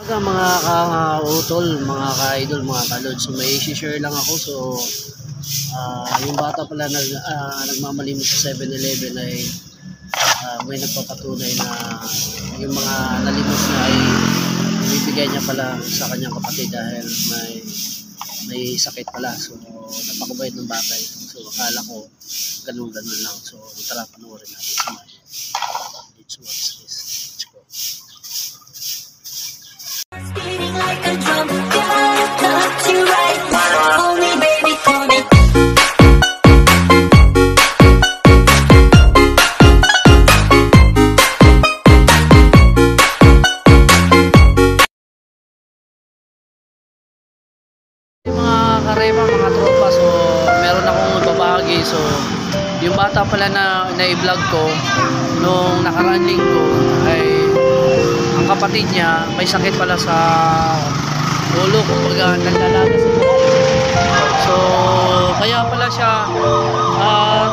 Mga ka-utol, mga ka-idol, mga kalod. So may i-share lang ako. So yung bata pala nagmamalimos sa 7-Eleven ay may nagpapatunay na yung mga nalimos niya ay bibigay niya pala sa kanyang kapatid dahil may sakit pala. So napakabait ng bata ito. So akala ko ganun lang. So tara, panoorin natin sa mga. Let's watch this. Let's go. Beating like a drum, gotta touch you right now. Only baby for me. Mga karema, mga tropa, so meron akong babahagi. So yung bata pala na i-vlog ko nung nakaraan linggo ay ang kapatid niya may sakit pala sa ulo, kumbaga nagdalaga sa buhok. So kaya pala siya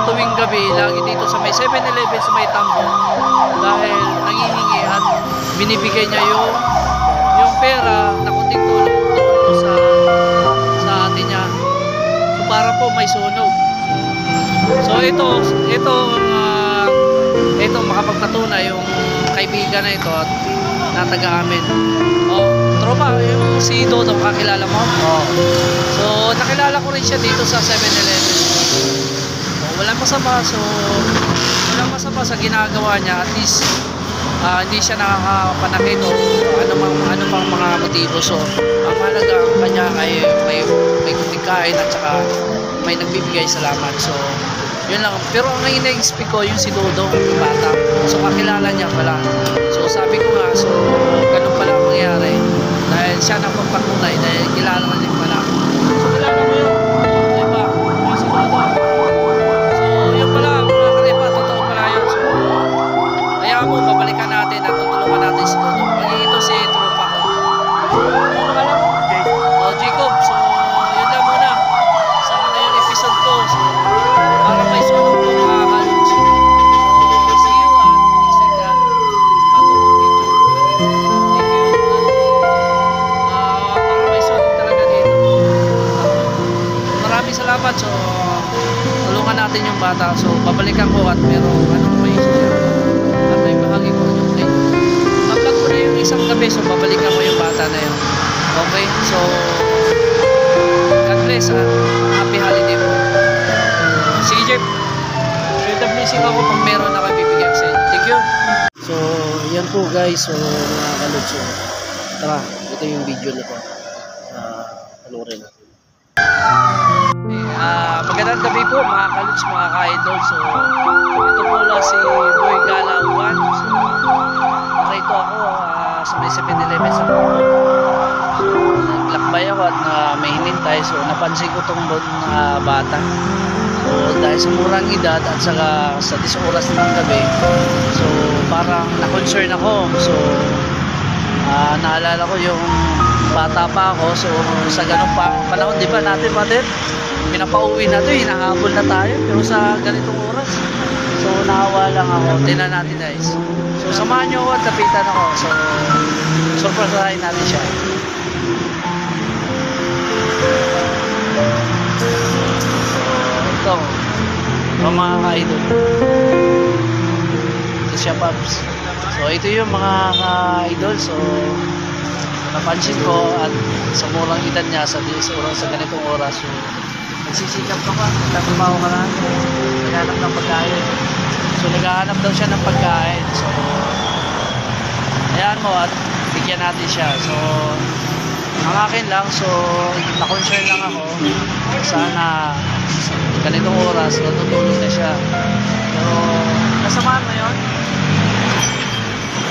tuwing gabi lagi dito sa may 7-Eleven sa may Tambo dahil nangihingi at binibigay niya yung pera na kunting tulong sa atin niya. So para po may sunog. So ito makapagpatunay yung kaibigan na ito at nataga amin. Tropa, yung si Dodo, kakilala mo? So nakilala ko rin siya dito sa 7-Eleven. Walang masama sa ginagawa niya. At least hindi siya nakakapanakit o ano pang mga motibo. So ang halaga kanya ay may kunting kain at saka may nagbibigay salamat. So yun lang. Pero ang ina-expect ko yung si Dodo, yung bata. So kakilala niya pala. So sabi ko nga, so ganun pala ang nangyari. Dahil siya nang pagpatunay dahil kilala na din pala. So kilala mo yun. Diba? Yung si Dodo. So yun pala, mga kalipa, totoo pala yun. So kaya mo, babalikan natin at tutulungan natin si Dodo. Ito si tropa ko. Jacob. So yun lang muna. Sana na yung episode ko. So para may sunog po mga kalunch. So see you next week bagong video. Thank you. Para may sunog talaga dito. Maraming salamat. So tulungan natin yung bata. So babalikan ko at meron may share at may bahagi ko yung play. Ma-vlog ko na yung isang gabi. So babalikan mo yung bata na yun. Okay? So God bless and happy holiday po. Sige Jeff, blessing ako pag meron na kayo bibigyan sa inyo. Thank you. So yan po guys. So mga kalod, so tara, ito yung video na po. Panoorin natin. Magandang gabi po mga kalod, mga ka-idol. So ito po lang si Boy Gala 1. So narito ako sa may 7-Eleven sa Tambo. So naglakbay ako at may hinintay. So napansin ko itong bata. So dahil sa murang edad at saka sa 10 oras ng gabi, so parang na-concern ako. So naalala ko yung bata pa ako. So sa ganong panahon, di ba natin pinapauwi na ito, hinahabol na tayo pero sa ganitong oras. So naawa lang ako. Tingnan natin guys. So samahan nyo ako at lapitan ako. So surpresahin natin siya. So ito mga ka-idol. Ito siya Pops. So ito yung mga ka-idol. So napansin ko at sa murang edad niya sa ganitong oras. So nagsisikap ka pa, nagtatrabaho ka na, naghahanap ng pagkain. So naghahanap daw siya ng pagkain. So ayan mo at bigyan natin siya. So ang akin lang, so na-concern lang ako, sana ganitong oras natutulog na siya. Pero nasamahan mo yun?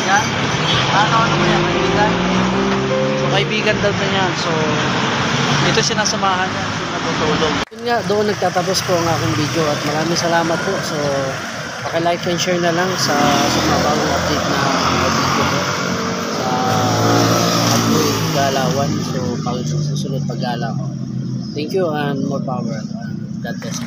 Yan? Ano mo yan? Kaibigan? So kaibigan daw na yan. So ito sinasamahan niya, natutulog. Yun nga, doon nagtatapos po ang aking video at maraming salamat po. So paki-like and share na lang sa mga bagong update na video po sa Boy Gala 1. So pag susunod paggala ko. Thank you and more power. God bless.